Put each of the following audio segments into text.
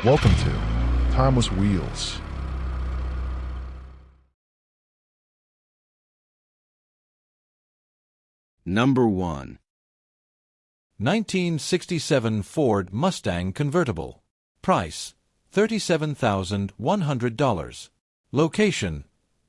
Welcome to Timeless Wheels. Number 1. 1967 Ford Mustang convertible. Price $37,100. Location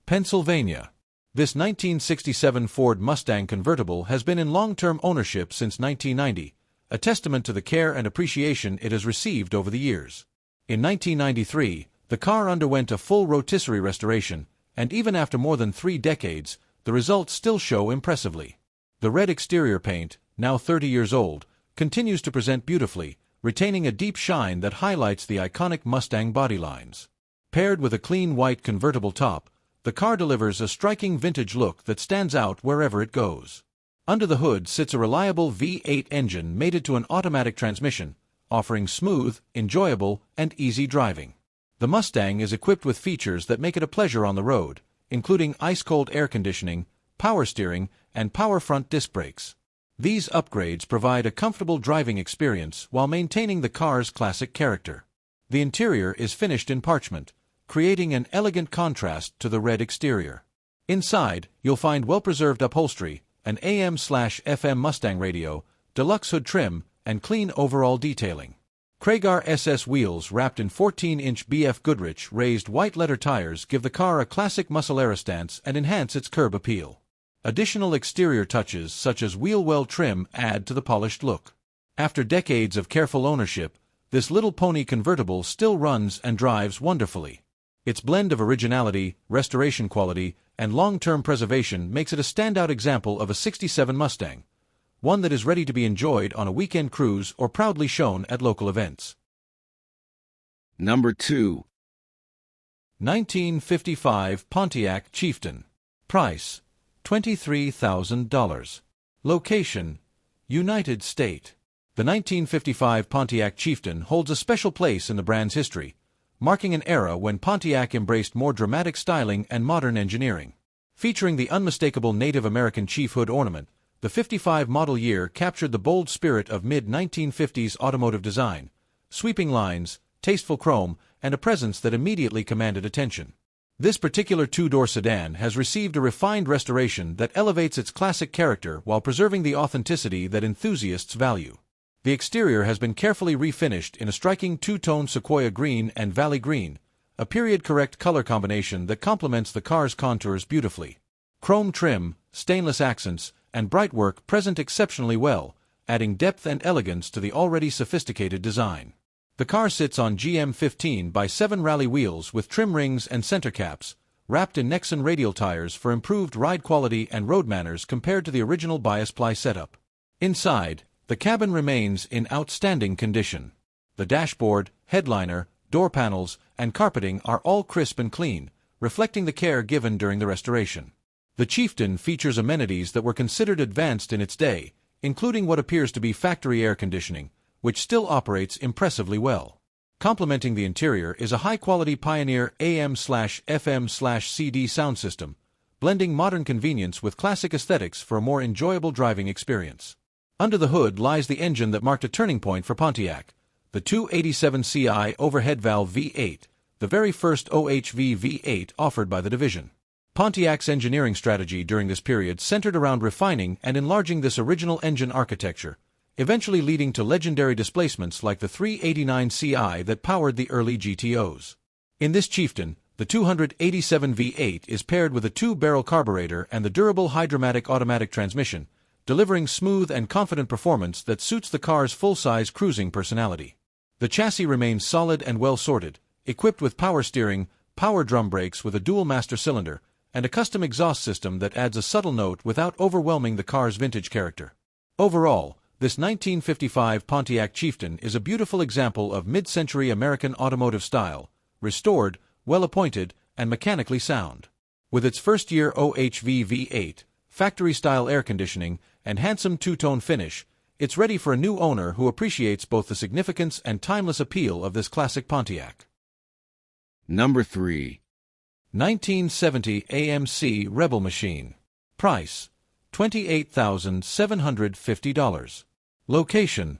Pennsylvania. This 1967 Ford Mustang convertible has been in long-term ownership since 1990, a testament to the care and appreciation it has received over the years. In 1993, the car underwent a full rotisserie restoration, and even after more than 3 decades, the results still show impressively. The red exterior paint, now 30 years old, continues to present beautifully, retaining a deep shine that highlights the iconic Mustang body lines. Paired with a clean white convertible top, the car delivers a striking vintage look that stands out wherever it goes. Under the hood sits a reliable V8 engine mated to an automatic transmission, offering smooth, enjoyable, and easy driving. The Mustang is equipped with features that make it a pleasure on the road, including ice-cold air conditioning, power steering, and power front disc brakes. These upgrades provide a comfortable driving experience while maintaining the car's classic character. The interior is finished in parchment, creating an elegant contrast to the red exterior. Inside, you'll find well-preserved upholstery, an AM/FM Mustang radio, deluxe hood trim, and clean overall detailing. Craigar SS wheels wrapped in 14-inch BF Goodrich raised white letter tires give the car a classic muscle stance and enhance its curb appeal. Additional exterior touches such as wheel well trim add to the polished look. After decades of careful ownership, this little pony convertible still runs and drives wonderfully. Its blend of originality, restoration quality, and long-term preservation makes it a standout example of a '67 Mustang, one that is ready to be enjoyed on a weekend cruise or proudly shown at local events. Number 2. 1955 Pontiac Chieftain. Price $23,000. Location United States. The 1955 Pontiac Chieftain holds a special place in the brand's history, marking an era when Pontiac embraced more dramatic styling and modern engineering. Featuring the unmistakable Native American chief hood ornament, the '55 model year captured the bold spirit of mid-1950s automotive design, sweeping lines, tasteful chrome, and a presence that immediately commanded attention. This particular two-door sedan has received a refined restoration that elevates its classic character while preserving the authenticity that enthusiasts value. The exterior has been carefully refinished in a striking two-tone sequoia green and valley green, a period-correct color combination that complements the car's contours beautifully. Chrome trim, stainless accents, and bright work present exceptionally well, adding depth and elegance to the already sophisticated design. The car sits on GM 15x7 rally wheels with trim rings and center caps, wrapped in Nexen radial tires for improved ride quality and road manners compared to the original bias ply setup. Inside, the cabin remains in outstanding condition. The dashboard, headliner, door panels, and carpeting are all crisp and clean, reflecting the care given during the restoration. The Chieftain features amenities that were considered advanced in its day, including what appears to be factory air conditioning, which still operates impressively well. Complementing the interior is a high-quality Pioneer AM/FM/CD sound system, blending modern convenience with classic aesthetics for a more enjoyable driving experience. Under the hood lies the engine that marked a turning point for Pontiac, the 287 CI overhead valve V8, the very first OHV V8 offered by the division. Pontiac's engineering strategy during this period centered around refining and enlarging this original engine architecture, eventually leading to legendary displacements like the 389 CI that powered the early GTOs. In this Chieftain, the 287 V8 is paired with a 2-barrel carburetor and the durable Hydra-Matic automatic transmission, delivering smooth and confident performance that suits the car's full-size cruising personality. The chassis remains solid and well-sorted, equipped with power steering, power drum brakes with a dual master cylinder, and a custom exhaust system that adds a subtle note without overwhelming the car's vintage character. Overall, this 1955 Pontiac Chieftain is a beautiful example of mid-century American automotive style, restored, well-appointed, and mechanically sound. With its first-year OHV V8, factory-style air conditioning, and handsome two-tone finish, it's ready for a new owner who appreciates both the significance and timeless appeal of this classic Pontiac. Number 3. 1970 AMC Rebel Machine. Price $28,750. Location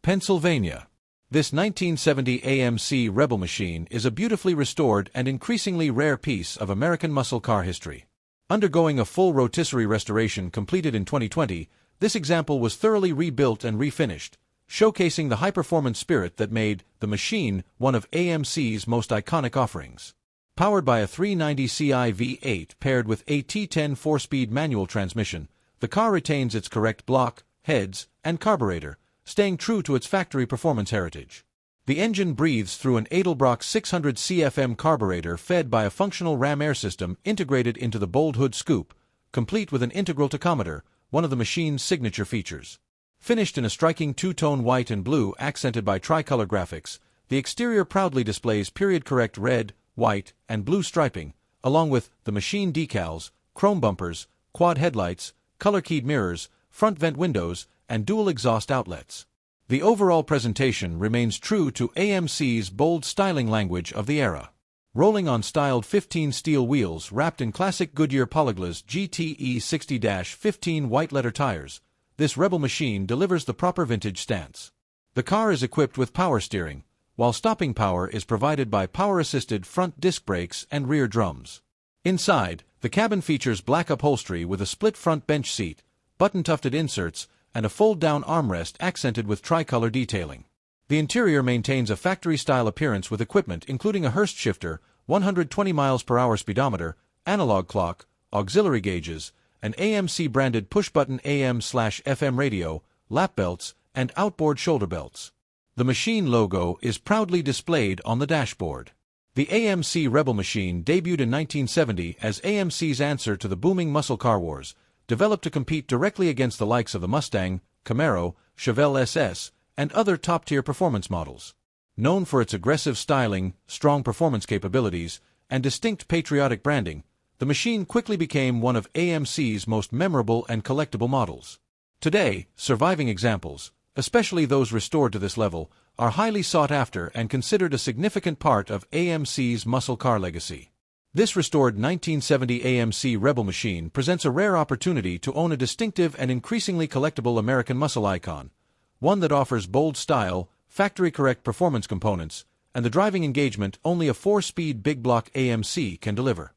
Pennsylvania. This 1970 AMC Rebel machine is a beautifully restored and increasingly rare piece of American muscle car history. Undergoing a full rotisserie restoration completed in 2020, this example was thoroughly rebuilt and refinished, showcasing the high-performance spirit that made the machine one of AMC's most iconic offerings. Powered by a 390 Ci V8 paired with a T10 4-speed manual transmission, the car retains its correct block, heads, and carburetor, staying true to its factory performance heritage. The engine breathes through an Edelbrock 600 CFM carburetor fed by a functional ram air system integrated into the bold hood scoop, complete with an integral tachometer, one of the machine's signature features. Finished in a striking two-tone white and blue accented by tricolor graphics, the exterior proudly displays period-correct red, white, and blue striping, along with the machine decals, chrome bumpers, quad headlights, color-keyed mirrors, front vent windows, and dual exhaust outlets. The overall presentation remains true to AMC's bold styling language of the era. Rolling on styled 15 steel wheels wrapped in classic Goodyear Polyglas GTE 60-15 white letter tires, this Rebel machine delivers the proper vintage stance. The car is equipped with power steering, while stopping power is provided by power-assisted front disc brakes and rear drums. Inside, the cabin features black upholstery with a split front bench seat, button-tufted inserts, and a fold-down armrest accented with tricolor detailing. The interior maintains a factory-style appearance with equipment including a Hurst shifter, 120 mph speedometer, analog clock, auxiliary gauges, an AMC-branded push-button AM/FM radio, lap belts, and outboard shoulder belts. The machine logo is proudly displayed on the dashboard. The AMC Rebel machine debuted in 1970 as AMC's answer to the booming muscle car wars, developed to compete directly against the likes of the Mustang, Camaro, Chevelle SS, and other top-tier performance models. Known for its aggressive styling, strong performance capabilities, and distinct patriotic branding, the machine quickly became one of AMC's most memorable and collectible models. Today, surviving examples, especially those restored to this level, are highly sought after and considered a significant part of AMC's muscle car legacy. This restored 1970 AMC Rebel machine presents a rare opportunity to own a distinctive and increasingly collectible American muscle icon, one that offers bold style, factory-correct performance components, and the driving engagement only a 4-speed big block AMC can deliver.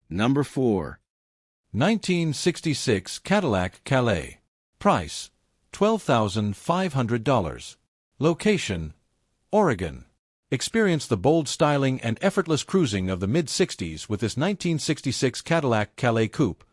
Number 4. 1966 Cadillac Calais. Price: $12,500. Location: Oregon. Experience the bold styling and effortless cruising of the mid-60s with this 1966 Cadillac Calais Coupe,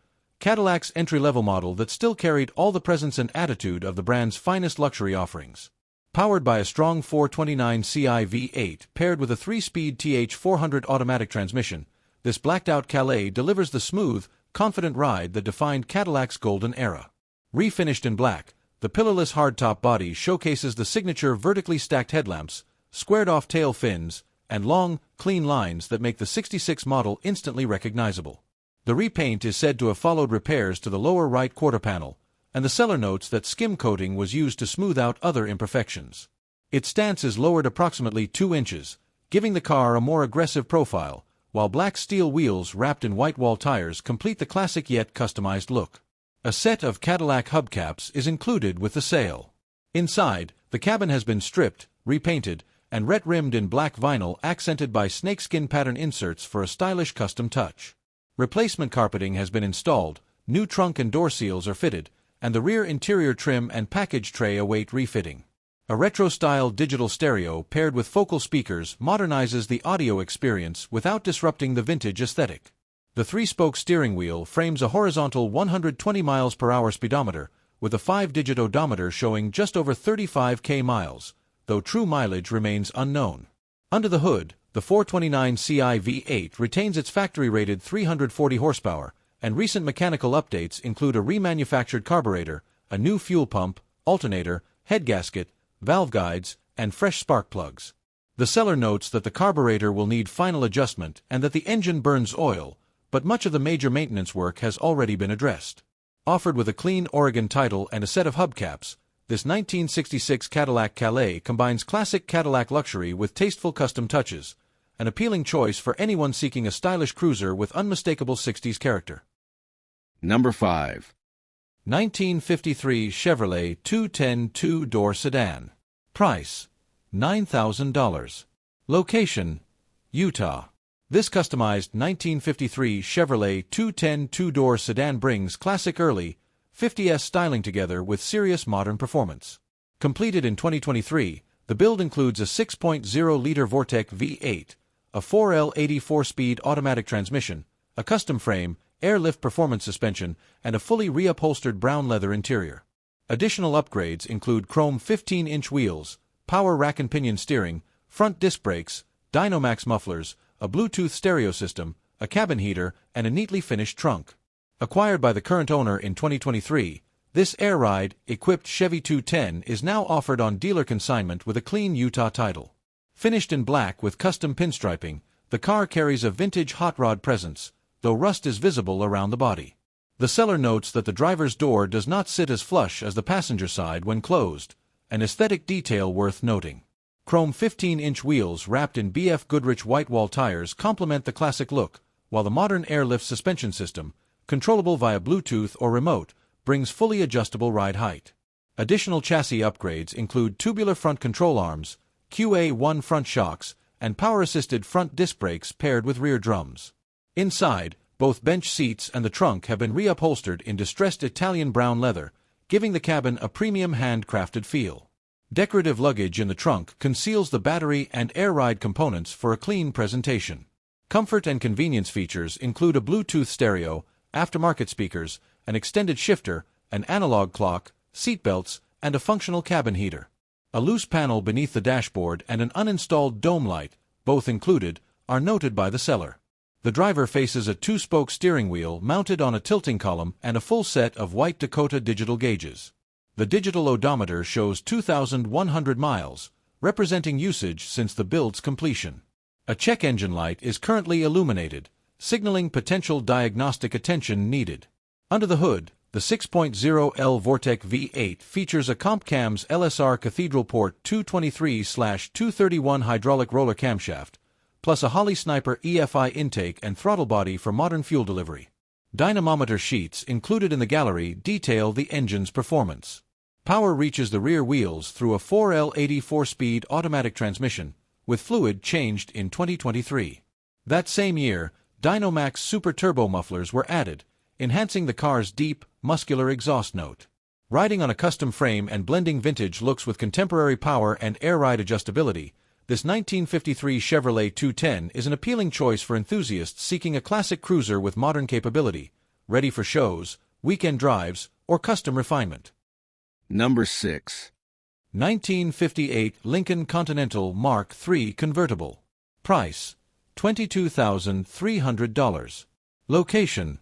Cadillac's entry-level model that still carried all the presence and attitude of the brand's finest luxury offerings. Powered by a strong 429 Ci V8 paired with a 3-speed TH400 automatic transmission, this blacked-out Calais delivers the smooth, confident ride that defined Cadillac's golden era. Refinished in black, the pillarless hardtop body showcases the signature vertically stacked headlamps, squared-off tail fins, and long, clean lines that make the 66 model instantly recognizable. The repaint is said to have followed repairs to the lower right quarter panel, and the seller notes that skim coating was used to smooth out other imperfections. Its stance is lowered approximately 2 inches, giving the car a more aggressive profile, while black steel wheels wrapped in white wall tires complete the classic yet customized look. A set of Cadillac hubcaps is included with the sale. Inside, the cabin has been stripped, repainted, and ret-rimmed in black vinyl accented by snakeskin pattern inserts for a stylish custom touch. Replacement carpeting has been installed, new trunk and door seals are fitted, and the rear interior trim and package tray await refitting. A retro-style digital stereo paired with focal speakers modernizes the audio experience without disrupting the vintage aesthetic. The 3-spoke steering wheel frames a horizontal 120 mph speedometer, with a 5-digit odometer showing just over 35,000 miles, though true mileage remains unknown. Under the hood, the 429 Ci V8 retains its factory-rated 340 horsepower, and recent mechanical updates include a remanufactured carburetor, a new fuel pump, alternator, head gasket, valve guides, and fresh spark plugs. The seller notes that the carburetor will need final adjustment and that the engine burns oil, but much of the major maintenance work has already been addressed. Offered with a clean Oregon title and a set of hubcaps, this 1966 Cadillac Calais combines classic Cadillac luxury with tasteful custom touches, an appealing choice for anyone seeking a stylish cruiser with unmistakable 60s character. Number 5. 1953 Chevrolet 210 two-door sedan. Price: $9,000. Location: Utah. This customized 1953 Chevrolet 210 two-door sedan brings classic early 50s styling together with serious modern performance. Completed in 2023, the build includes a 6.0-liter Vortec V8, a 4L80 4-speed automatic transmission, a custom frame, airlift performance suspension, and a fully reupholstered brown leather interior. Additional upgrades include chrome 15-inch wheels, power rack and pinion steering, front disc brakes, Dynamax mufflers, a Bluetooth stereo system, a cabin heater, and a neatly finished trunk. Acquired by the current owner in 2023, this Air Ride-equipped Chevy 210 is now offered on dealer consignment with a clean Utah title. Finished in black with custom pinstriping, the car carries a vintage hot rod presence, though rust is visible around the body. The seller notes that the driver's door does not sit as flush as the passenger side when closed, an aesthetic detail worth noting. Chrome 15-inch wheels wrapped in BF Goodrich whitewall tires complement the classic look, while the modern airlift suspension system, controllable via Bluetooth or remote, brings fully adjustable ride height. Additional chassis upgrades include tubular front control arms, QA1 front shocks, and power-assisted front disc brakes paired with rear drums. Inside, both bench seats and the trunk have been reupholstered in distressed Italian brown leather, giving the cabin a premium handcrafted feel. Decorative luggage in the trunk conceals the battery and air ride components for a clean presentation. Comfort and convenience features include a Bluetooth stereo, aftermarket speakers, an extended shifter, an analog clock, seatbelts, and a functional cabin heater. A loose panel beneath the dashboard and an uninstalled dome light, both included, are noted by the seller. The driver faces a two-spoke steering wheel mounted on a tilting column and a full set of white Dakota digital gauges. The digital odometer shows 2,100 miles, representing usage since the build's completion. A check engine light is currently illuminated, signaling potential diagnostic attention needed. Under the hood, the 6.0L Vortec V8 features a CompCams LSR Cathedral Port 223/231 hydraulic roller camshaft, plus a Holley Sniper EFI intake and throttle body for modern fuel delivery. Dynamometer sheets included in the gallery detail the engine's performance. Power reaches the rear wheels through a 4L80 4-speed automatic transmission, with fluid changed in 2023. That same year, Dynamax Super Turbo mufflers were added, enhancing the car's deep, muscular exhaust note. Riding on a custom frame and blending vintage looks with contemporary power and air ride adjustability, this 1953 Chevrolet 210 is an appealing choice for enthusiasts seeking a classic cruiser with modern capability, ready for shows, weekend drives, or custom refinement. Number 6. 1958 Lincoln Continental Mark III Convertible. Price: $22,300. Location: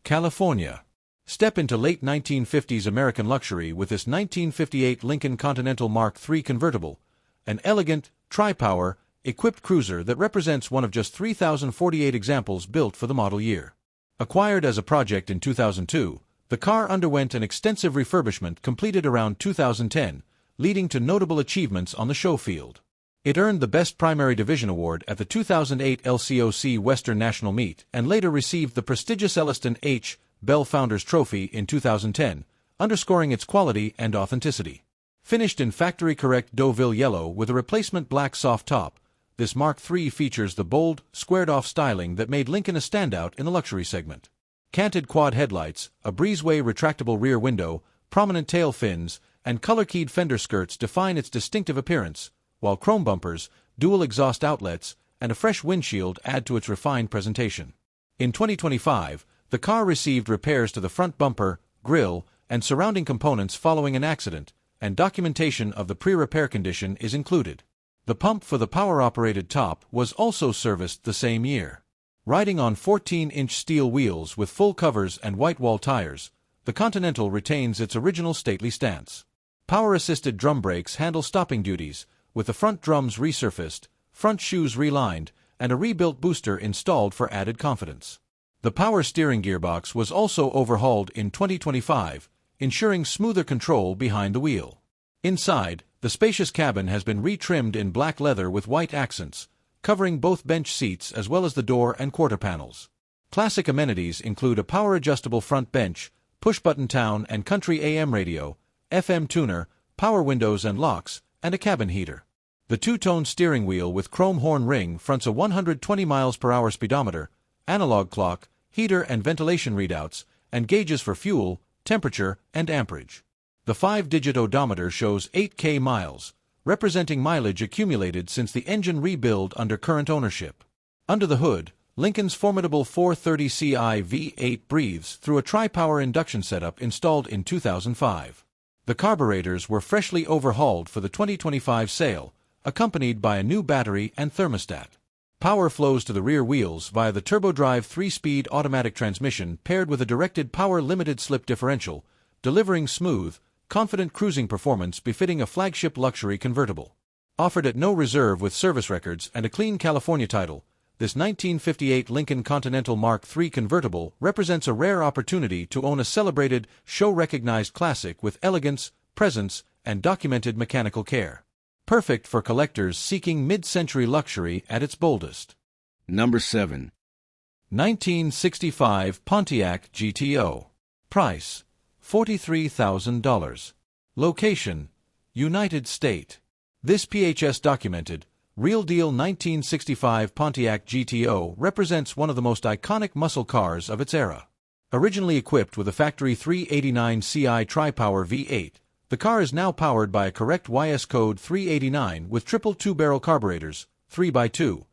California. Step into late 1950s American luxury with this 1958 Lincoln Continental Mark III Convertible, an elegant, tri-power, equipped cruiser that represents one of just 3,048 examples built for the model year. Acquired as a project in 2002, the car underwent an extensive refurbishment completed around 2010, leading to notable achievements on the show field. It earned the Best Primary Division Award at the 2008 LCOC Western National Meet and later received the prestigious Elliston H. Bell Founders Trophy in 2010, underscoring its quality and authenticity. Finished in factory-correct Deauville yellow with a replacement black soft top, this Mark III features the bold, squared-off styling that made Lincoln a standout in the luxury segment. Canted quad headlights, a breezeway retractable rear window, prominent tail fins, and color-keyed fender skirts define its distinctive appearance, while chrome bumpers, dual exhaust outlets, and a fresh windshield add to its refined presentation. In 2025, the car received repairs to the front bumper, grille, and surrounding components following an accident, and documentation of the pre-repair condition is included. The pump for the power-operated top was also serviced the same year. Riding on 14-inch steel wheels with full covers and white-wall tires, the Continental retains its original stately stance. Power-assisted drum brakes handle stopping duties, with the front drums resurfaced, front shoes relined, and a rebuilt booster installed for added confidence. The power steering gearbox was also overhauled in 2025, ensuring smoother control behind the wheel. Inside, the spacious cabin has been retrimmed in black leather with white accents, covering both bench seats as well as the door and quarter panels. Classic amenities include a power-adjustable front bench, push-button town and country AM radio, FM tuner, power windows and locks, and a cabin heater. The two-tone steering wheel with chrome horn ring fronts a 120 mph speedometer, analog clock, heater and ventilation readouts, and gauges for fuel, temperature, and amperage. The 5-digit odometer shows 8K miles, representing mileage accumulated since the engine rebuild under current ownership. Under the hood, Lincoln's formidable 430Ci V8 breathes through a tri-power induction setup installed in 2005. The carburetors were freshly overhauled for the 2025 sale, accompanied by a new battery and thermostat. Power flows to the rear wheels via the turbodrive 3-speed automatic transmission paired with a directed power limited slip differential, delivering smooth, confident cruising performance befitting a flagship luxury convertible. Offered at no reserve with service records and a clean California title, this 1958 Lincoln Continental Mark III convertible represents a rare opportunity to own a celebrated, show-recognized classic with elegance, presence, and documented mechanical care. Perfect for collectors seeking mid-century luxury at its boldest. Number 7. 1965 Pontiac GTO. Price: $43,000. Location: United States. This PHS documented, real-deal 1965 Pontiac GTO represents one of the most iconic muscle cars of its era. Originally equipped with a factory 389 Ci tri-power V8, the car is now powered by a correct YS code 389 with triple two-barrel carburetors, 3x2,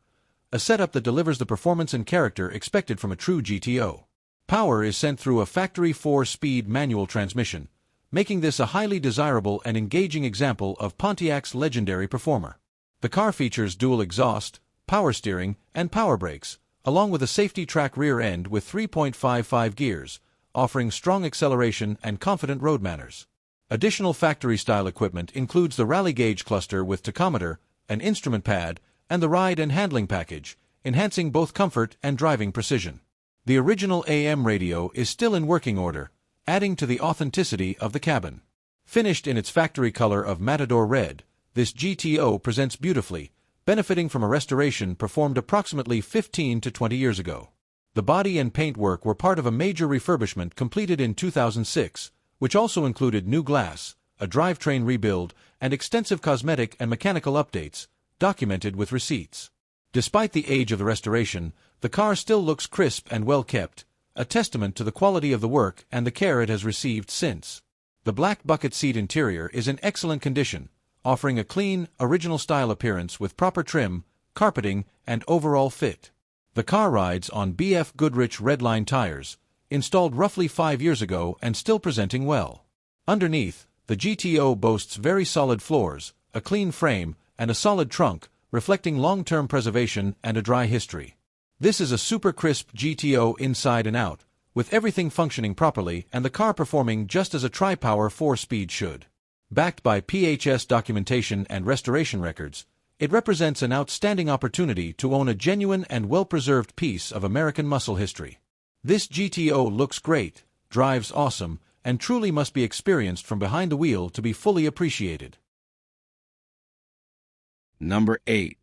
a setup that delivers the performance and character expected from a true GTO. Power is sent through a factory 4-speed manual transmission, making this a highly desirable and engaging example of Pontiac's legendary performer. The car features dual exhaust, power steering, and power brakes, along with a safety track rear end with 3.55 gears, offering strong acceleration and confident road manners. Additional factory-style equipment includes the rally gauge cluster with tachometer, an instrument pad, and the ride and handling package, enhancing both comfort and driving precision. The original AM radio is still in working order, adding to the authenticity of the cabin. Finished in its factory color of Matador Red, this GTO presents beautifully, benefiting from a restoration performed approximately 15 to 20 years ago. The body and paint work were part of a major refurbishment completed in 2006, which also included new glass, a drivetrain rebuild, and extensive cosmetic and mechanical updates, documented with receipts. Despite the age of the restoration, the car still looks crisp and well kept, a testament to the quality of the work and the care it has received since. The black bucket seat interior is in excellent condition, offering a clean, original-style appearance with proper trim, carpeting, and overall fit. The car rides on BF Goodrich Redline tires, installed roughly 5 years ago and still presenting well. Underneath, the GTO boasts very solid floors, a clean frame, and a solid trunk, reflecting long-term preservation and a dry history. This is a super crisp GTO inside and out, with everything functioning properly and the car performing just as a tri-power 4-speed should. Backed by PHS documentation and restoration records, it represents an outstanding opportunity to own a genuine and well-preserved piece of American muscle history. This GTO looks great, drives awesome, and truly must be experienced from behind the wheel to be fully appreciated. Number 8.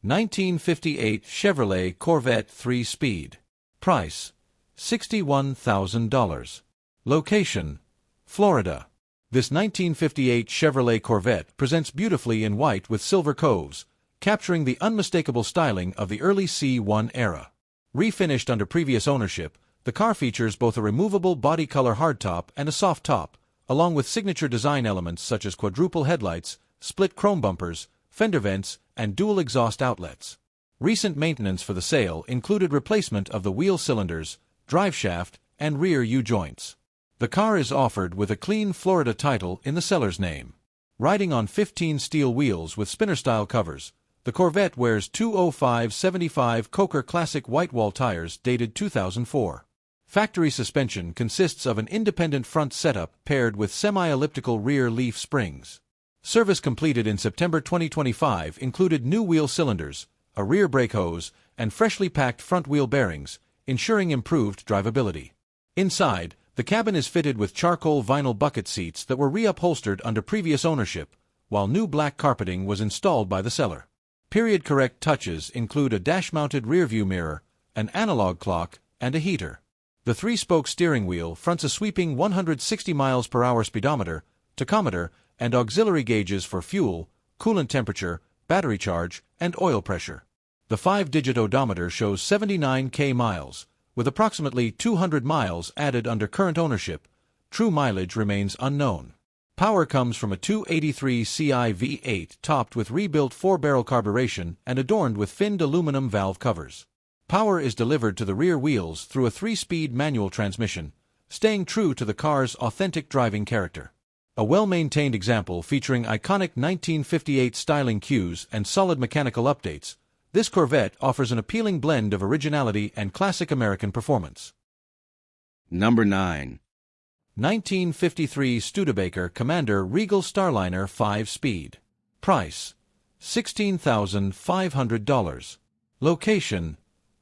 1958 Chevrolet Corvette 3-Speed. Price: $61,000. Location: Florida. This 1958 Chevrolet Corvette presents beautifully in white with silver coves, capturing the unmistakable styling of the early C1 era. Refinished under previous ownership, the car features both a removable body color hardtop and a soft top, along with signature design elements such as quadruple headlights, split chrome bumpers, fender vents, and dual exhaust outlets. Recent maintenance for the sale included replacement of the wheel cylinders, drive shaft, and rear U-joints. The car is offered with a clean Florida title in the seller's name. Riding on 15 steel wheels with spinner-style covers, the Corvette wears 205/75 Coker Classic white-wall tires dated 2004. Factory suspension consists of an independent front setup paired with semi-elliptical rear leaf springs. Service completed in September 2025 included new wheel cylinders, a rear brake hose, and freshly packed front wheel bearings, ensuring improved drivability. Inside, the cabin is fitted with charcoal vinyl bucket seats that were reupholstered under previous ownership, while new black carpeting was installed by the seller. Period-correct touches include a dash-mounted rearview mirror, an analog clock, and a heater. The 3-spoke steering wheel fronts a sweeping 160 mph speedometer, tachometer, and auxiliary gauges for fuel, coolant temperature, battery charge, and oil pressure. The 5-digit odometer shows 79 miles, with approximately 200 miles added under current ownership. True mileage remains unknown. Power comes from a 283 Ci V8 topped with rebuilt 4-barrel carburation and adorned with finned aluminum valve covers. Power is delivered to the rear wheels through a 3-speed manual transmission, staying true to the car's authentic driving character. A well-maintained example featuring iconic 1958 styling cues and solid mechanical updates, this Corvette offers an appealing blend of originality and classic American performance. Number 9. 1953 Studebaker Commander Regal Starliner 5-speed. Price: $16,500. Location: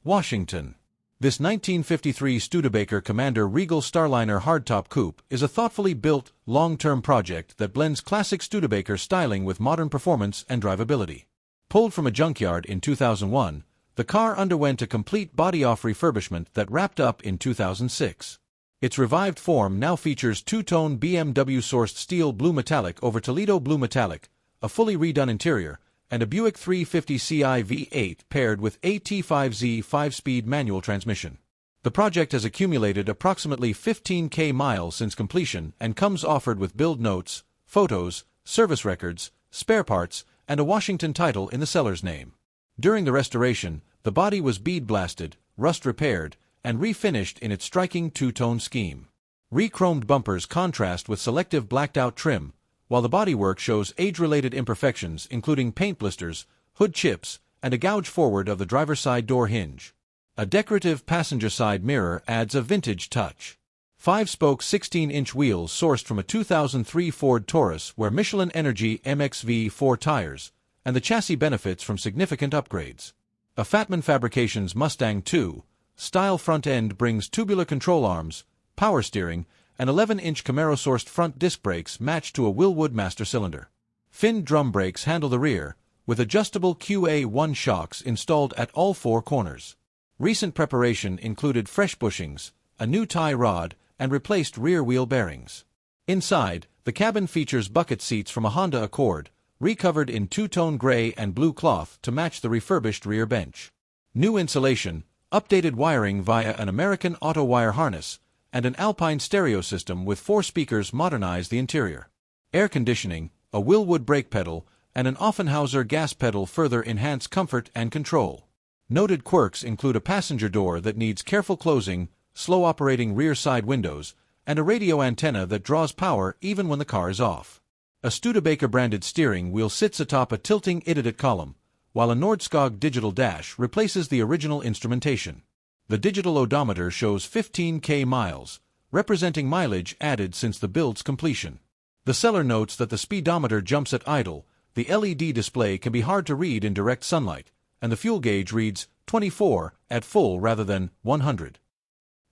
Washington. This 1953 Studebaker Commander Regal Starliner hardtop coupe is a thoughtfully built, long-term project that blends classic Studebaker styling with modern performance and drivability. Pulled from a junkyard in 2001, the car underwent a complete body-off refurbishment that wrapped up in 2006. Its revived form now features two-tone BMW-sourced steel blue metallic over Toledo blue metallic, a fully redone interior, and a Buick 350 Ci V8 paired with AT5Z 5-speed manual transmission. The project has accumulated approximately 15,000 miles since completion and comes offered with build notes, photos, service records, spare parts, and a Washington title in the seller's name. During the restoration, the body was bead blasted, rust repaired, and refinished in its striking two-tone scheme. Re-chromed bumpers contrast with selective blacked-out trim, while the bodywork shows age-related imperfections including paint blisters, hood chips, and a gouge forward of the driver's side door hinge. A decorative passenger side mirror adds a vintage touch. 5-spoke 16-inch wheels sourced from a 2003 Ford Taurus wear Michelin Energy MXV4 tires, and the chassis benefits from significant upgrades. A Fatman Fabrications Mustang II style front end brings tubular control arms, power steering, and 11-inch Camaro-sourced front disc brakes matched to a Wilwood master cylinder. Finned drum brakes handle the rear, with adjustable QA1 shocks installed at all 4 corners. Recent preparation included fresh bushings, a new tie rod, and replaced rear wheel bearings. Inside, the cabin features bucket seats from a Honda Accord, recovered in two-tone gray and blue cloth to match the refurbished rear bench. New insulation, updated wiring via an American Auto wire harness, and an Alpine stereo system with 4 speakers modernize the interior. Air conditioning, a Wilwood brake pedal, and an Offenhauser gas pedal further enhance comfort and control. Noted quirks include a passenger door that needs careful closing, slow-operating rear side windows, and a radio antenna that draws power even when the car is off. A Studebaker-branded steering wheel sits atop a tilting IDIDAT column, while a Nordskog digital dash replaces the original instrumentation. The digital odometer shows 15,000 miles, representing mileage added since the build's completion. The seller notes that the speedometer jumps at idle, the LED display can be hard to read in direct sunlight, and the fuel gauge reads 24 at full rather than 100.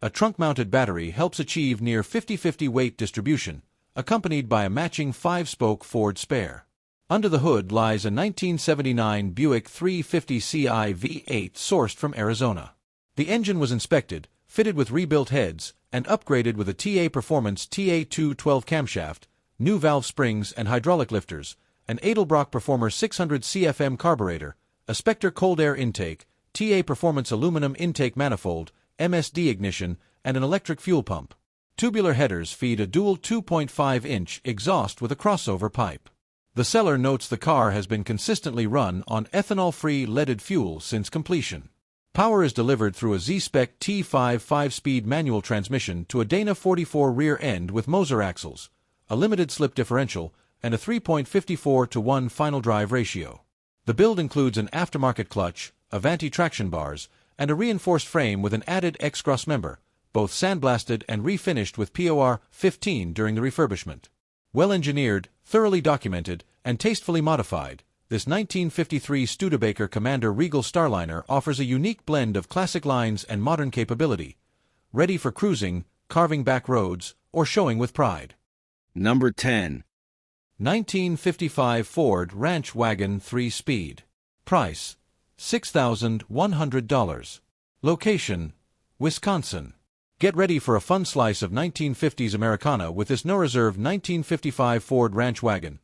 A trunk-mounted battery helps achieve near 50-50 weight distribution, accompanied by a matching 5-spoke Ford spare. Under the hood lies a 1979 Buick 350 Ci V8 sourced from Arizona. The engine was inspected, fitted with rebuilt heads, and upgraded with a TA Performance TA212 camshaft, new valve springs and hydraulic lifters, an Edelbrock Performer 600 CFM carburetor, a Spectre cold air intake, TA Performance aluminum intake manifold, MSD ignition, and an electric fuel pump. Tubular headers feed a dual 2.5-inch exhaust with a crossover pipe. The seller notes the car has been consistently run on ethanol-free leaded fuel since completion. Power is delivered through a Z-Spec T5 5-speed manual transmission to a Dana 44 rear end with Moser axles, a limited slip differential, and a 3.54:1 final drive ratio. The build includes an aftermarket clutch, Avanti traction bars, and a reinforced frame with an added X-Cross member, both sandblasted and refinished with POR 15 during the refurbishment. Well-engineered, thoroughly documented, and tastefully modified, this 1953 Studebaker Commander Regal Starliner offers a unique blend of classic lines and modern capability, ready for cruising, carving back roads, or showing with pride. Number 10. 1955 Ford Ranch Wagon 3-speed. Price: $6,100. Location: Wisconsin. Get ready for a fun slice of 1950s Americana with this no-reserve 1955 Ford Ranch Wagon,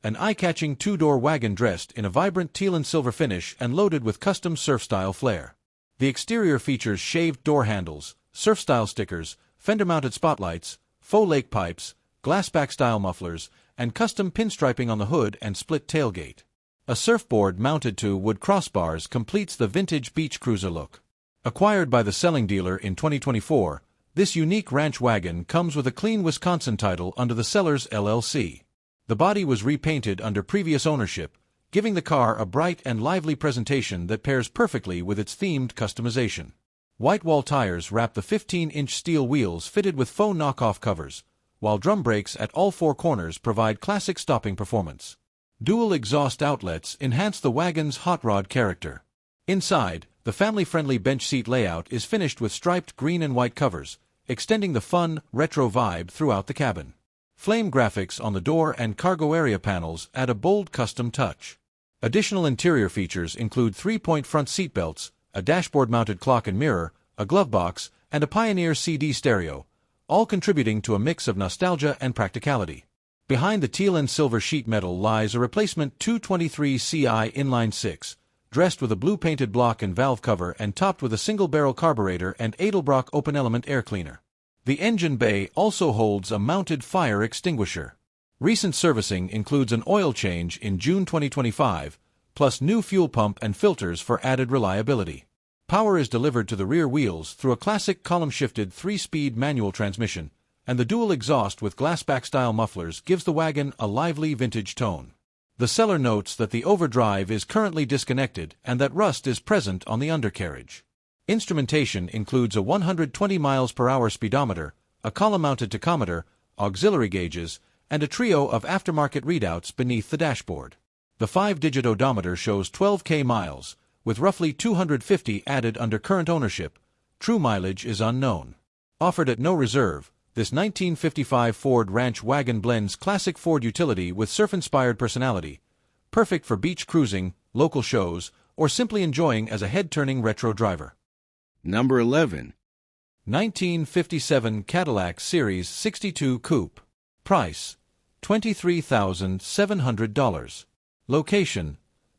An eye-catching two-door wagon dressed in a vibrant teal and silver finish and loaded with custom surf-style flair. The exterior features shaved door handles, surf-style stickers, fender-mounted spotlights, faux lake pipes, glassback-style mufflers, and custom pinstriping on the hood and split tailgate. A surfboard mounted to wood crossbars completes the vintage beach cruiser look. Acquired by the selling dealer in 2024, this unique ranch wagon comes with a clean Wisconsin title under the seller's LLC. The body was repainted under previous ownership, giving the car a bright and lively presentation that pairs perfectly with its themed customization. White wall tires wrap the 15-inch steel wheels fitted with faux knockoff covers, while drum brakes at all four corners provide classic stopping performance. Dual exhaust outlets enhance the wagon's hot rod character. Inside, the family-friendly bench seat layout is finished with striped green and white covers, extending the fun, retro vibe throughout the cabin. Flame graphics on the door and cargo area panels add a bold custom touch. Additional interior features include 3-point front seat belts, a dashboard-mounted clock and mirror, a glove box, and a Pioneer CD stereo, all contributing to a mix of nostalgia and practicality. Behind the teal and silver sheet metal lies a replacement 223 CI inline-six, dressed with a blue-painted block and valve cover and topped with a single-barrel carburetor and Edelbrock open-element air cleaner. The engine bay also holds a mounted fire extinguisher. Recent servicing includes an oil change in June 2025, plus new fuel pump and filters for added reliability. Power is delivered to the rear wheels through a classic column-shifted 3-speed manual transmission, and the dual exhaust with glassback-style mufflers gives the wagon a lively vintage tone. The seller notes that the overdrive is currently disconnected and that rust is present on the undercarriage. Instrumentation includes a 120 mph speedometer, a column-mounted tachometer, auxiliary gauges, and a trio of aftermarket readouts beneath the dashboard. The 5-digit odometer shows 12,000 miles, with roughly 250 added under current ownership. True mileage is unknown. Offered at no reserve, this 1955 Ford Ranch wagon blends classic Ford utility with surf-inspired personality, perfect for beach cruising, local shows, or simply enjoying as a head-turning retro driver. Number 11. 1957 Cadillac Series 62 Coupe. Price: $23,700. Location: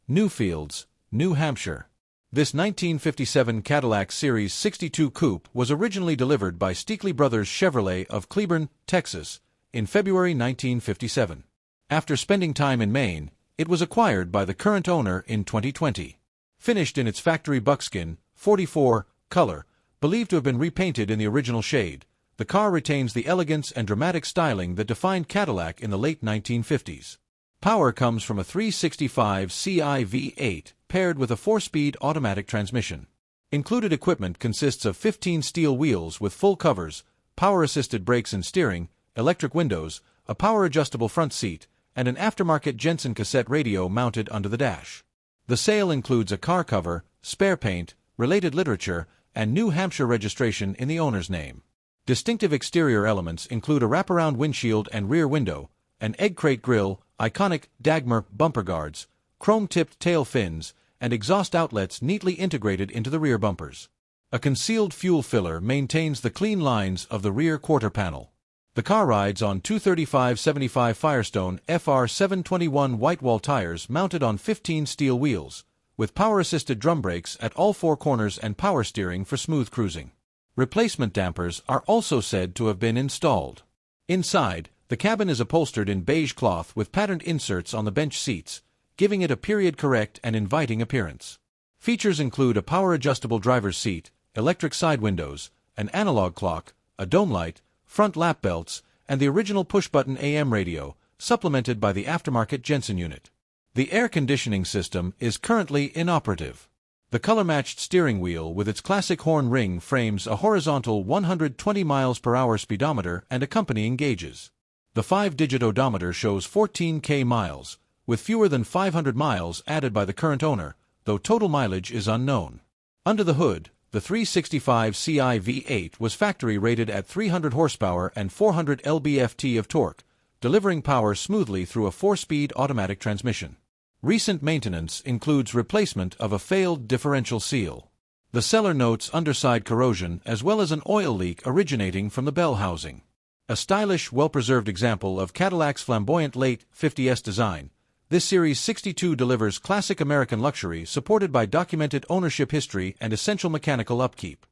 Newfields, New Hampshire. This 1957 Cadillac Series 62 Coupe was originally delivered by Steakley Brothers Chevrolet of Cleburne, Texas, in February 1957. After spending time in Maine, it was acquired by the current owner in 2020. Finished in its factory buckskin, 44, color, believed to have been repainted in the original shade, the car retains the elegance and dramatic styling that defined Cadillac in the late 1950s. Power comes from a 365 CI V8 paired with a 4-speed automatic transmission. Included equipment consists of 15 steel wheels with full covers, power-assisted brakes and steering, electric windows, a power-adjustable front seat, and an aftermarket Jensen cassette radio mounted under the dash. The sale includes a car cover, spare paint, related literature, and New Hampshire registration in the owner's name. Distinctive exterior elements include a wraparound windshield and rear window, an egg crate grille, iconic Dagmar bumper guards, chrome-tipped tail fins, and exhaust outlets neatly integrated into the rear bumpers. A concealed fuel filler maintains the clean lines of the rear quarter panel. The car rides on 235/75 Firestone FR 721 white wall tires mounted on 15 steel wheels, with power-assisted drum brakes at all four corners and power steering for smooth cruising. Replacement dampers are also said to have been installed. Inside, the cabin is upholstered in beige cloth with patterned inserts on the bench seats, giving it a period-correct and inviting appearance. Features include a power-adjustable driver's seat, electric side windows, an analog clock, a dome light, front lap belts, and the original push-button AM radio, supplemented by the aftermarket Jensen unit. The air conditioning system is currently inoperative. The color-matched steering wheel with its classic horn ring frames a horizontal 120 mph speedometer and accompanying gauges. The 5-digit odometer shows 14,000 miles, with fewer than 500 miles added by the current owner, though total mileage is unknown. Under the hood, the 365 CI V8 was factory rated at 300 horsepower and 400 lb-ft of torque, delivering power smoothly through a 4-speed automatic transmission. Recent maintenance includes replacement of a failed differential seal. The seller notes underside corrosion as well as an oil leak originating from the bell housing. A stylish, well-preserved example of Cadillac's flamboyant late 50s design, This Series 62 delivers classic American luxury supported by documented ownership history and essential mechanical upkeep.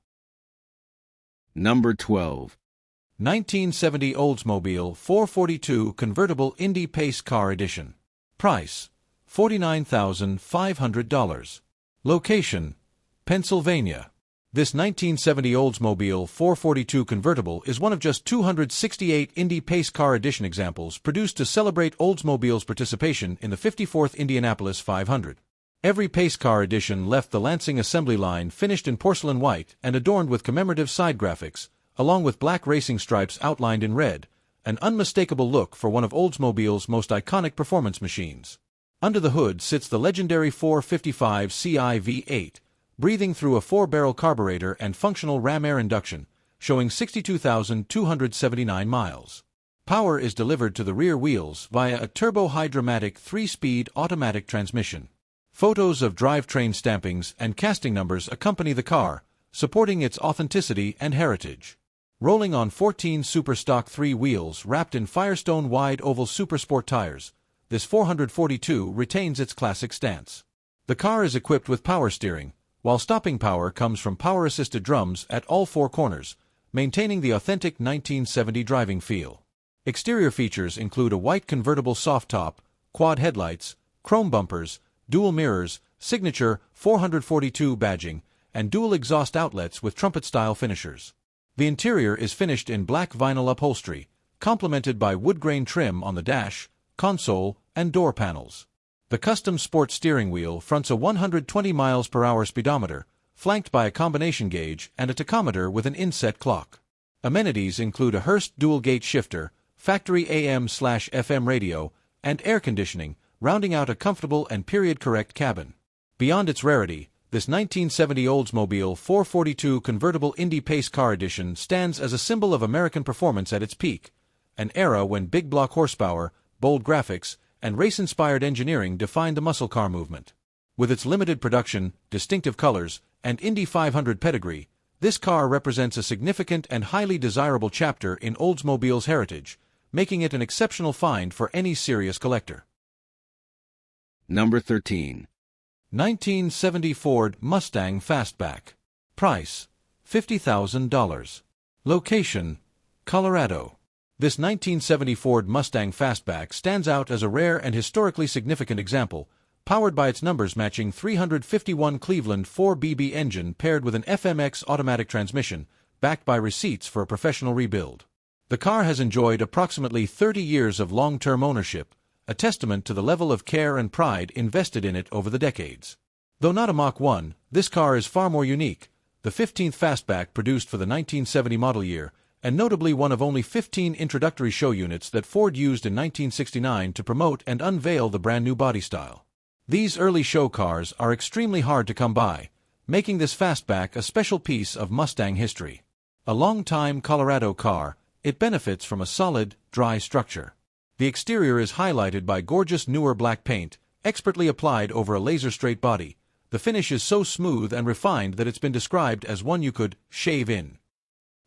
Number 12. 1970 Oldsmobile 442 Convertible Indy Pace Car Edition. Price: $49,500. Location: Pennsylvania. This 1970 Oldsmobile 442 convertible is one of just 268 Indy Pace Car Edition examples produced to celebrate Oldsmobile's participation in the 54th Indianapolis 500. Every Pace Car Edition left the Lansing assembly line finished in porcelain white and adorned with commemorative side graphics, along with black racing stripes outlined in red, an unmistakable look for one of Oldsmobile's most iconic performance machines. Under the hood sits the legendary 455 Ci V8, breathing through a 4-barrel carburetor and functional ram air induction, showing 62,279 miles. Power is delivered to the rear wheels via a turbo-hydromatic 3-speed automatic transmission. Photos of drivetrain stampings and casting numbers accompany the car, supporting its authenticity and heritage. Rolling on 14 Super Stock 3 wheels wrapped in Firestone wide oval Supersport tires, this 442 retains its classic stance. The car is equipped with power steering, while stopping power comes from power-assisted drums at all 4 corners, maintaining the authentic 1970 driving feel. Exterior features include a white convertible soft top, quad headlights, chrome bumpers, dual mirrors, signature 442 badging, and dual exhaust outlets with trumpet-style finishers. The interior is finished in black vinyl upholstery, complemented by wood-grain trim on the dash, console, and door panels. The custom sport steering wheel fronts a 120 mph speedometer, flanked by a combination gauge and a tachometer with an inset clock. Amenities include a Hurst dual-gate shifter, factory AM/FM radio, and air conditioning, rounding out a comfortable and period-correct cabin. Beyond its rarity, this 1970 Oldsmobile 442 Convertible Indy Pace Car Edition stands as a symbol of American performance at its peak, an era when big block horsepower, bold graphics, and race-inspired engineering defined the muscle car movement. With its limited production, distinctive colors, and Indy 500 pedigree, this car represents a significant and highly desirable chapter in Oldsmobile's heritage, making it an exceptional find for any serious collector. Number 13. 1970 Ford Mustang Fastback. Price: $50,000. Location: Colorado. This 1970 Ford Mustang Fastback stands out as a rare and historically significant example, powered by its numbers-matching 351 Cleveland 4BB engine paired with an FMX automatic transmission, backed by receipts for a professional rebuild. The car has enjoyed approximately 30 years of long-term ownership, a testament to the level of care and pride invested in it over the decades. Though not a Mach 1, this car is far more unique, the 15th Fastback produced for the 1970 model year, and notably one of only 15 introductory show units that Ford used in 1969 to promote and unveil the brand-new body style. These early show cars are extremely hard to come by, making this Fastback a special piece of Mustang history. A long-time Colorado car, it benefits from a solid, dry structure. The exterior is highlighted by gorgeous newer black paint, expertly applied over a laser-straight body. The finish is so smooth and refined that it's been described as one you could shave in.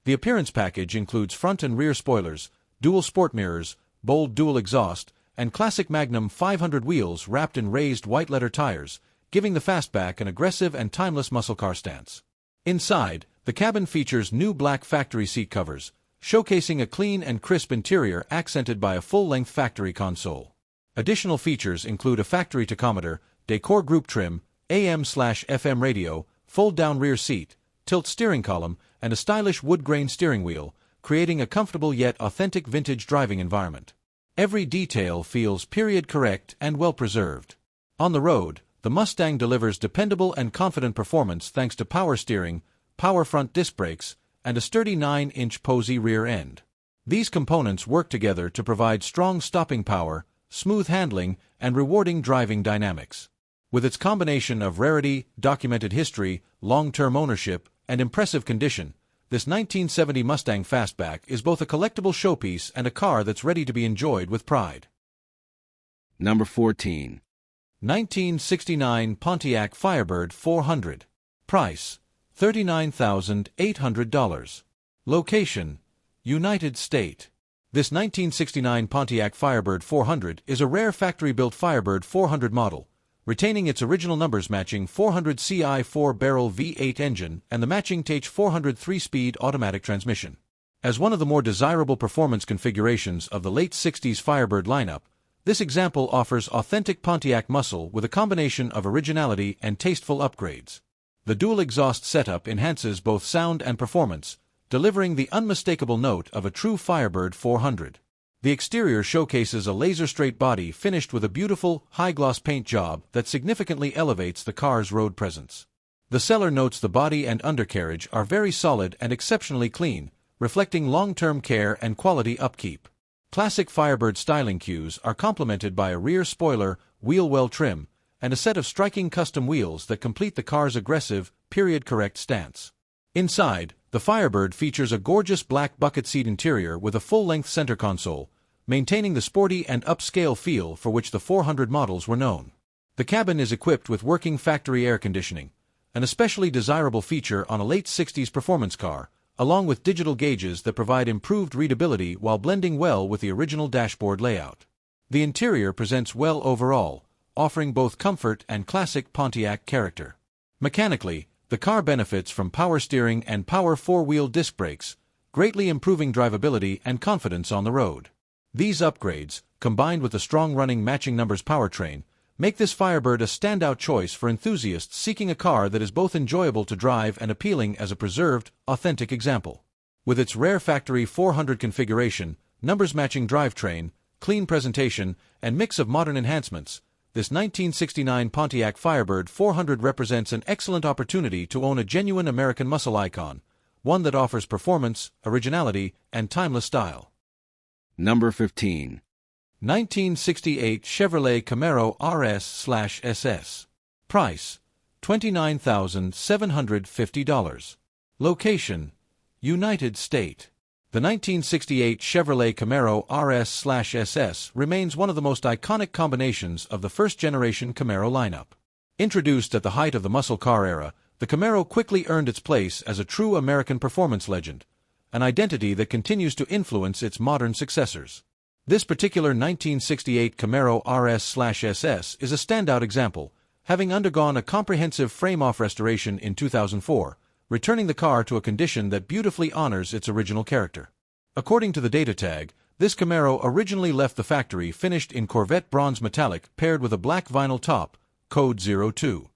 The appearance package includes front and rear spoilers, dual sport mirrors, bold dual exhaust, and classic Magnum 500 wheels wrapped in raised white letter tires, giving the Fastback an aggressive and timeless muscle car stance. Inside, the cabin features new black factory seat covers, showcasing a clean and crisp interior accented by a full-length factory console. Additional features include a factory tachometer, Decor group trim, AM/FM radio, fold-down rear seat, tilt steering column, and a stylish wood-grain steering wheel, creating a comfortable yet authentic vintage driving environment. Every detail feels period-correct and well-preserved. On the road, the Mustang delivers dependable and confident performance thanks to power steering, power front disc brakes, and a sturdy 9-inch Posey rear end. These components work together to provide strong stopping power, smooth handling, and rewarding driving dynamics. With its combination of rarity, documented history, long-term ownership, and impressive condition, this 1970 Mustang Fastback is both a collectible showpiece and a car that's ready to be enjoyed with pride. Number 14. 1969 Pontiac Firebird 400. Price: $39,800. Location: United States. This 1969 Pontiac Firebird 400 is a rare factory-built Firebird 400 model, retaining its original numbers matching 400 CI 4-barrel V8 engine and the matching TH 400 3-speed automatic transmission. As one of the more desirable performance configurations of the late 60s Firebird lineup, this example offers authentic Pontiac muscle with a combination of originality and tasteful upgrades. The dual exhaust setup enhances both sound and performance, delivering the unmistakable note of a true Firebird 400. The exterior showcases a laser-straight body finished with a beautiful, high-gloss paint job that significantly elevates the car's road presence. The seller notes the body and undercarriage are very solid and exceptionally clean, reflecting long-term care and quality upkeep. Classic Firebird styling cues are complemented by a rear spoiler, wheel well trim, and a set of striking custom wheels that complete the car's aggressive, period-correct stance. Inside, the Firebird features a gorgeous black bucket seat interior with a full-length center console, maintaining the sporty and upscale feel for which the 400 models were known. The cabin is equipped with working factory air conditioning, an especially desirable feature on a late 60s performance car, along with digital gauges that provide improved readability while blending well with the original dashboard layout. The interior presents well overall, offering both comfort and classic Pontiac character. Mechanically, the car benefits from power steering and power four-wheel disc brakes, greatly improving drivability and confidence on the road. These upgrades, combined with the strong-running matching numbers powertrain, make this Firebird a standout choice for enthusiasts seeking a car that is both enjoyable to drive and appealing as a preserved, authentic example. With its rare factory 400 configuration, numbers-matching drivetrain, clean presentation, and mix of modern enhancements, this 1969 Pontiac Firebird 400 represents an excellent opportunity to own a genuine American muscle icon, one that offers performance, originality, and timeless style. Number 15. 1968 Chevrolet Camaro RS/SS. Price: $29,750. Location: United States. The 1968 Chevrolet Camaro RS/SS remains one of the most iconic combinations of the first-generation Camaro lineup. Introduced at the height of the muscle car era, the Camaro quickly earned its place as a true American performance legend, an identity that continues to influence its modern successors. This particular 1968 Camaro RS/SS is a standout example, having undergone a comprehensive frame-off restoration in 2004, returning the car to a condition that beautifully honors its original character. According to the data tag, this Camaro originally left the factory finished in Corvette bronze metallic paired with a black vinyl top, code 02.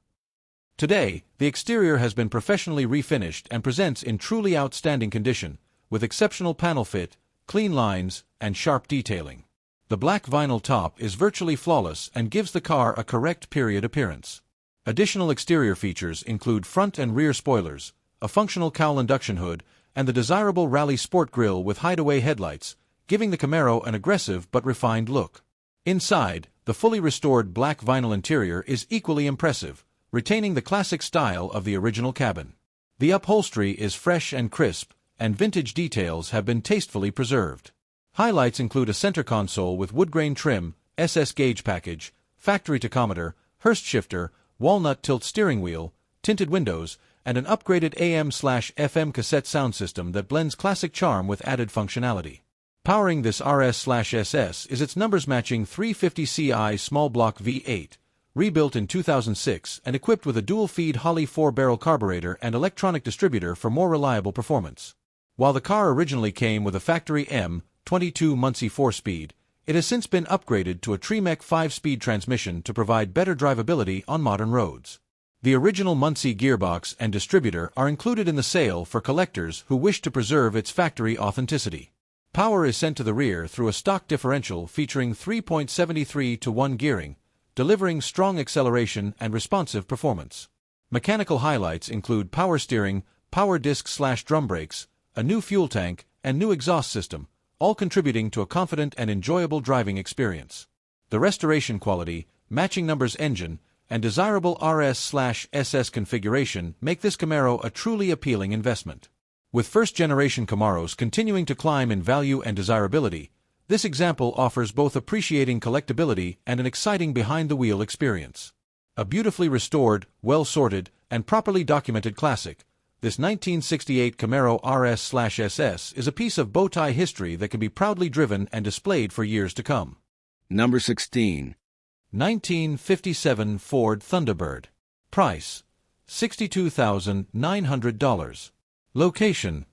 Today, the exterior has been professionally refinished and presents in truly outstanding condition, with exceptional panel fit, clean lines, and sharp detailing. The black vinyl top is virtually flawless and gives the car a correct period appearance. Additional exterior features include front and rear spoilers, a functional cowl induction hood, and the desirable Rally Sport grille with hideaway headlights, giving the Camaro an aggressive but refined look. Inside, the fully restored black vinyl interior is equally impressive, retaining the classic style of the original cabin. The upholstery is fresh and crisp, and vintage details have been tastefully preserved. Highlights include a center console with wood-grain trim, SS gauge package, factory tachometer, Hurst shifter, walnut tilt steering wheel, tinted windows, and an upgraded AM/FM cassette sound system that blends classic charm with added functionality. Powering this RS/SS is its numbers-matching 350 CI small block V8, rebuilt in 2006 and equipped with a dual-feed Holley 4-barrel carburetor and electronic distributor for more reliable performance. While the car originally came with a factory M22 Muncie 4-speed, it has since been upgraded to a Tremec 5-speed transmission to provide better drivability on modern roads. The original Muncie gearbox and distributor are included in the sale for collectors who wish to preserve its factory authenticity. Power is sent to the rear through a stock differential featuring 3.73-to-1 gearing, delivering strong acceleration and responsive performance. Mechanical highlights include power steering, power disc/drum brakes, a new fuel tank, and new exhaust system, all contributing to a confident and enjoyable driving experience. The restoration quality, matching numbers engine, and desirable RS/SS configuration make this Camaro a truly appealing investment. With first-generation Camaros continuing to climb in value and desirability, this example offers both appreciating collectability and an exciting behind-the-wheel experience. A beautifully restored, well-sorted, and properly documented classic, This 1968 Camaro RS/SS is a piece of bow-tie history that can be proudly driven and displayed for years to come. Number 16. 1957 Ford Thunderbird. Price: $62,900. Location: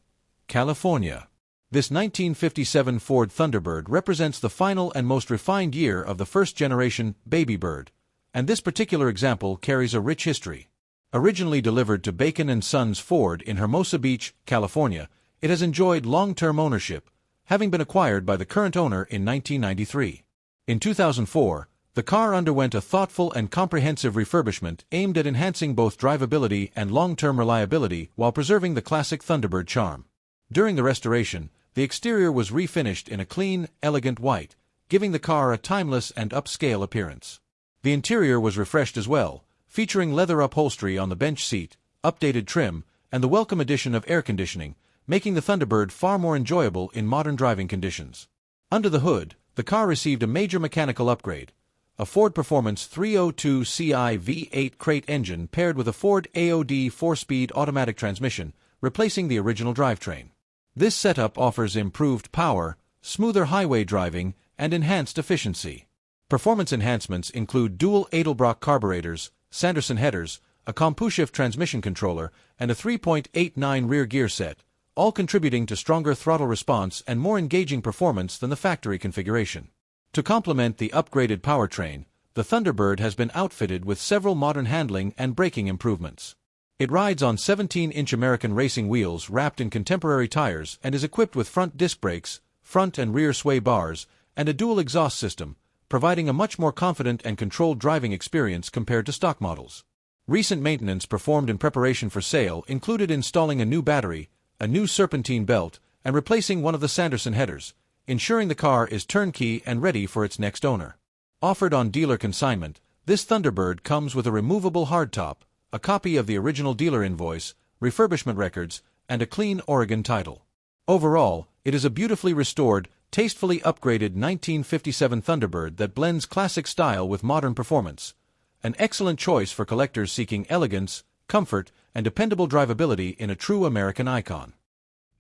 California. This 1957 Ford Thunderbird represents the final and most refined year of the first-generation Baby Bird, and this particular example carries a rich history. Originally delivered to Bacon & Sons Ford in Hermosa Beach, California, it has enjoyed long-term ownership, having been acquired by the current owner in 1993. In 2004, the car underwent a thoughtful and comprehensive refurbishment aimed at enhancing both drivability and long-term reliability while preserving the classic Thunderbird charm. During the restoration, the exterior was refinished in a clean, elegant white, giving the car a timeless and upscale appearance. The interior was refreshed as well, featuring leather upholstery on the bench seat, updated trim, and the welcome addition of air conditioning, making the Thunderbird far more enjoyable in modern driving conditions. Under the hood, the car received a major mechanical upgrade: a Ford Performance 302 Ci V8 crate engine paired with a Ford AOD 4-speed automatic transmission, replacing the original drivetrain. This setup offers improved power, smoother highway driving, and enhanced efficiency. Performance enhancements include dual Edelbrock carburetors, Sanderson headers, a CompuShift transmission controller, and a 3.89 rear gear set, all contributing to stronger throttle response and more engaging performance than the factory configuration. To complement the upgraded powertrain, the Thunderbird has been outfitted with several modern handling and braking improvements. It rides on 17-inch American racing wheels wrapped in contemporary tires and is equipped with front disc brakes, front and rear sway bars, and a dual exhaust system, providing a much more confident and controlled driving experience compared to stock models. Recent maintenance performed in preparation for sale included installing a new battery, a new serpentine belt, and replacing one of the Sanderson headers, ensuring the car is turnkey and ready for its next owner. Offered on dealer consignment, this Thunderbird comes with a removable hardtop, a copy of the original dealer invoice, refurbishment records, and a clean Oregon title. Overall, it is a beautifully restored, tastefully upgraded 1957 Thunderbird that blends classic style with modern performance. An excellent choice for collectors seeking elegance, comfort, and dependable drivability in a true American icon.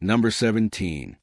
Number 17.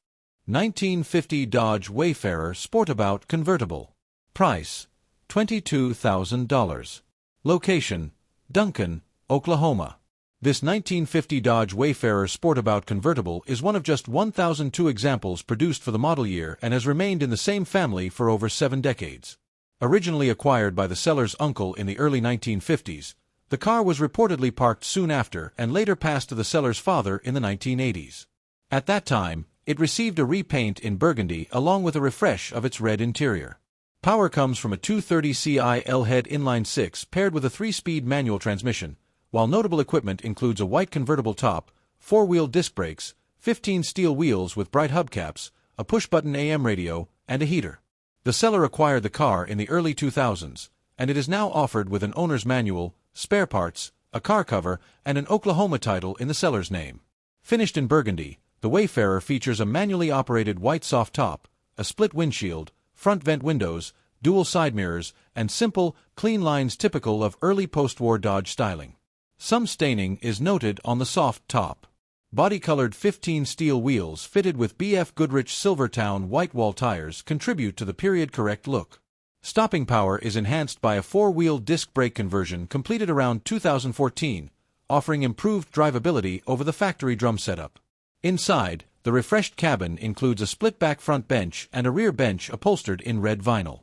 1950 Dodge Wayfarer Sportabout Convertible. Price: $22,000. Location: Duncan, Oklahoma. This 1950 Dodge Wayfarer Sportabout convertible is one of just 1,002 examples produced for the model year and has remained in the same family for over 7 decades. Originally acquired by the seller's uncle in the early 1950s, the car was reportedly parked soon after and later passed to the seller's father in the 1980s. At that time, it received a repaint in burgundy along with a refresh of its red interior. Power comes from a 230 Ci L-head inline-6 paired with a 3-speed manual transmission, while notable equipment includes a white convertible top, 4-wheel disc brakes, 15 steel wheels with bright hubcaps, a push-button AM radio, and a heater. The seller acquired the car in the early 2000s, and it is now offered with an owner's manual, spare parts, a car cover, and an Oklahoma title in the seller's name. Finished in burgundy, the Wayfarer features a manually operated white soft top, a split windshield, front vent windows, dual side mirrors, and simple, clean lines typical of early post-war Dodge styling. Some staining is noted on the soft top. Body-colored 15 steel wheels fitted with BF Goodrich Silvertown white wall tires contribute to the period-correct look. Stopping power is enhanced by a 4-wheel disc brake conversion completed around 2014, offering improved drivability over the factory drum setup. Inside, the refreshed cabin includes a split-back front bench and a rear bench upholstered in red vinyl.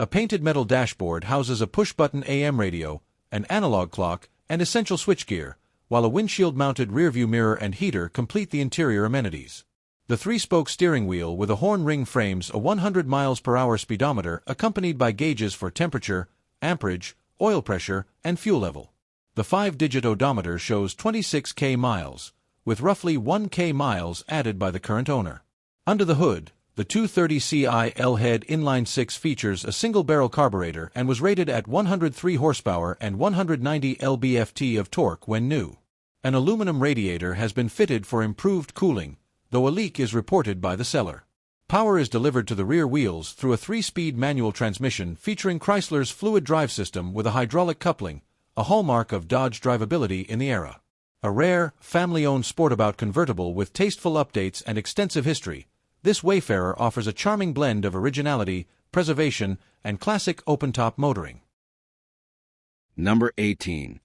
A painted metal dashboard houses a push-button AM radio, an analog clock, and essential switchgear, while a windshield-mounted rearview mirror and heater complete the interior amenities. The 3-spoke steering wheel with a horn ring frames a 100 mph speedometer accompanied by gauges for temperature, amperage, oil pressure, and fuel level. The 5-digit odometer shows 26,000 miles, with roughly 1,000 miles added by the current owner. Under the hood, the 230 Ci L-head inline-6 features a single-barrel carburetor and was rated at 103 horsepower and 190 lb-ft of torque when new. An aluminum radiator has been fitted for improved cooling, though a leak is reported by the seller. Power is delivered to the rear wheels through a 3-speed manual transmission featuring Chrysler's fluid drive system with a hydraulic coupling, a hallmark of Dodge drivability in the era. A rare, family-owned sportabout convertible with tasteful updates and extensive history, this Wayfarer offers a charming blend of originality, preservation, and classic open-top motoring. Number 18.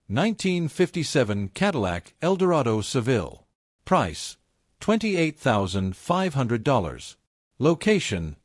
1957 Cadillac Eldorado Seville. Price, $28,500. Location,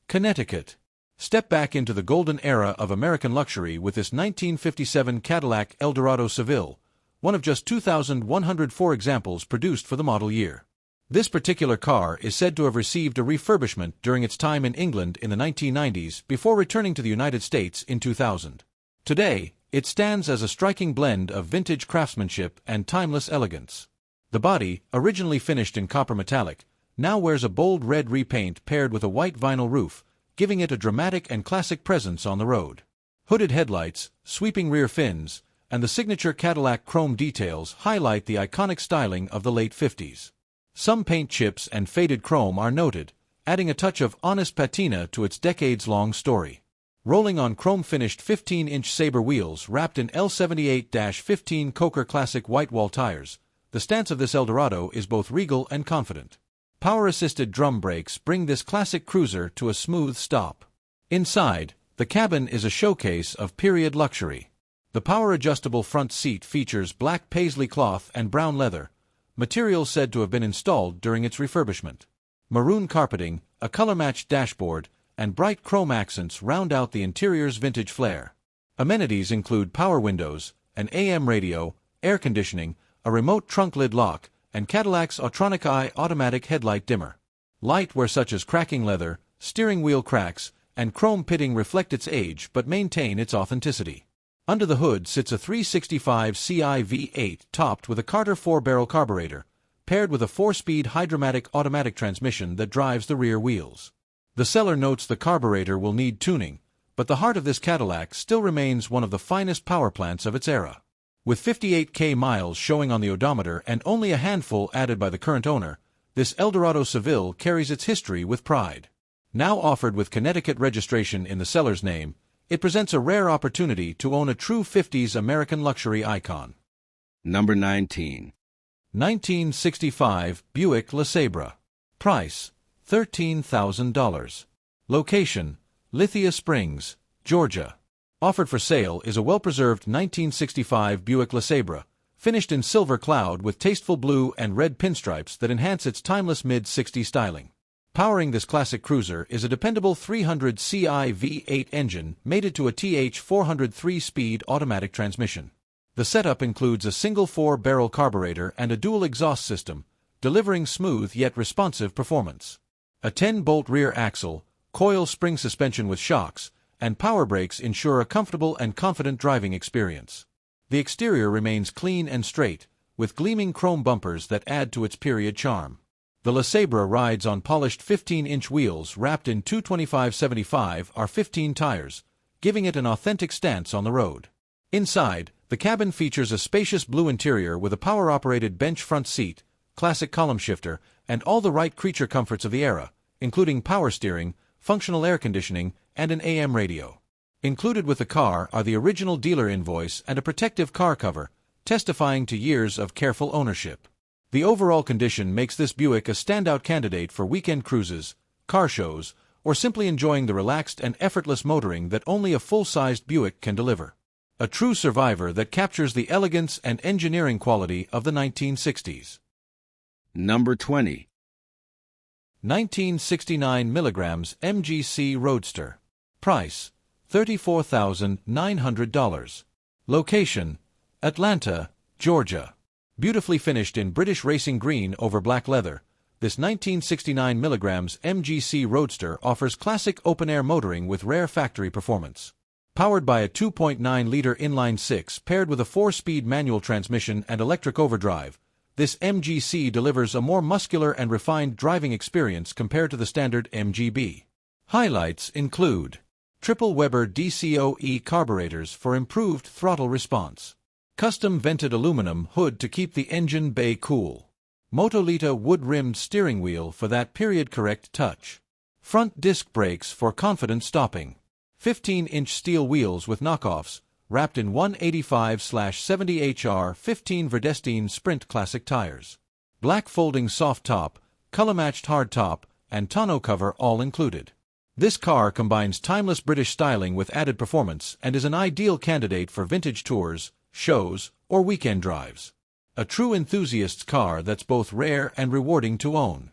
Connecticut. Step back into the golden era of American luxury with this 1957 Cadillac Eldorado Seville, one of just 2,104 examples produced for the model year. This particular car is said to have received a refurbishment during its time in England in the 1990s before returning to the United States in 2000. Today, it stands as a striking blend of vintage craftsmanship and timeless elegance. The body, originally finished in copper metallic, now wears a bold red repaint paired with a white vinyl roof, giving it a dramatic and classic presence on the road. Hooded headlights, sweeping rear fins, and the signature Cadillac chrome details highlight the iconic styling of the late 50s. Some paint chips and faded chrome are noted, adding a touch of honest patina to its decades-long story. Rolling on chrome-finished 15-inch Sabre wheels wrapped in L78-15 Coker Classic white wall tires, the stance of this Eldorado is both regal and confident. Power-assisted drum brakes bring this classic cruiser to a smooth stop. Inside, the cabin is a showcase of period luxury. The power-adjustable front seat features black paisley cloth and brown leather, materials said to have been installed during its refurbishment. Maroon carpeting, a color-matched dashboard, and bright chrome accents round out the interior's vintage flair. Amenities include power windows, an AM radio, air conditioning, a remote trunk lid lock, and Cadillac's Autronic Eye automatic headlight dimmer. Lightware such as cracking leather, steering wheel cracks, and chrome pitting reflect its age but maintain its authenticity. Under the hood sits a 365 Ci V8 topped with a Carter 4-barrel carburetor, paired with a 4-speed Hydra-Matic automatic transmission that drives the rear wheels. The seller notes the carburetor will need tuning, but the heart of this Cadillac still remains one of the finest power plants of its era. With 58,000 miles showing on the odometer and only a handful added by the current owner, this Eldorado Seville carries its history with pride. Now offered with Connecticut registration in the seller's name, it presents a rare opportunity to own a true 50s American luxury icon. Number 19. 1965 Buick LeSabre. Price, $13,000. Location, Lithia Springs, Georgia. Offered for sale is a well-preserved 1965 Buick LeSabre, finished in silver cloud with tasteful blue and red pinstripes that enhance its timeless mid-60s styling. Powering this classic cruiser is a dependable 300 Ci V8 engine mated to a TH 400 3-speed automatic transmission. The setup includes a single 4-barrel carburetor and a dual exhaust system, delivering smooth yet responsive performance. A 10-bolt rear axle, coil spring suspension with shocks, and power brakes ensure a comfortable and confident driving experience. The exterior remains clean and straight, with gleaming chrome bumpers that add to its period charm. The LeSabre rides on polished 15-inch wheels wrapped in 225/75 R15 tires, giving it an authentic stance on the road. Inside, the cabin features a spacious blue interior with a power-operated bench front seat, classic column shifter, and all the right creature comforts of the era, including power steering, functional air conditioning, and an AM radio. Included with the car are the original dealer invoice and a protective car cover, testifying to years of careful ownership. The overall condition makes this Buick a standout candidate for weekend cruises, car shows, or simply enjoying the relaxed and effortless motoring that only a full-sized Buick can deliver. A true survivor that captures the elegance and engineering quality of the 1960s. Number 20. 1969 milligrams MGC Roadster. Price, $34,900. Location, Atlanta, Georgia. Beautifully finished in British racing green over black leather, this 1969 milligrams MGC Roadster offers classic open-air motoring with rare factory performance. Powered by a 2.9-liter inline-six paired with a 4-speed manual transmission and electric overdrive, this MGC delivers a more muscular and refined driving experience compared to the standard MGB. Highlights include triple Weber DCOE carburetors for improved throttle response, custom vented aluminum hood to keep the engine bay cool, Motolita wood-rimmed steering wheel for that period-correct touch, front disc brakes for confident stopping, 15-inch steel wheels with knockoffs, wrapped in 185/70HR 15 Verdestine Sprint Classic tires. Black folding soft top, color-matched hard top, and tonneau cover all included. This car combines timeless British styling with added performance and is an ideal candidate for vintage tours, shows, or weekend drives. A true enthusiast's car that's both rare and rewarding to own.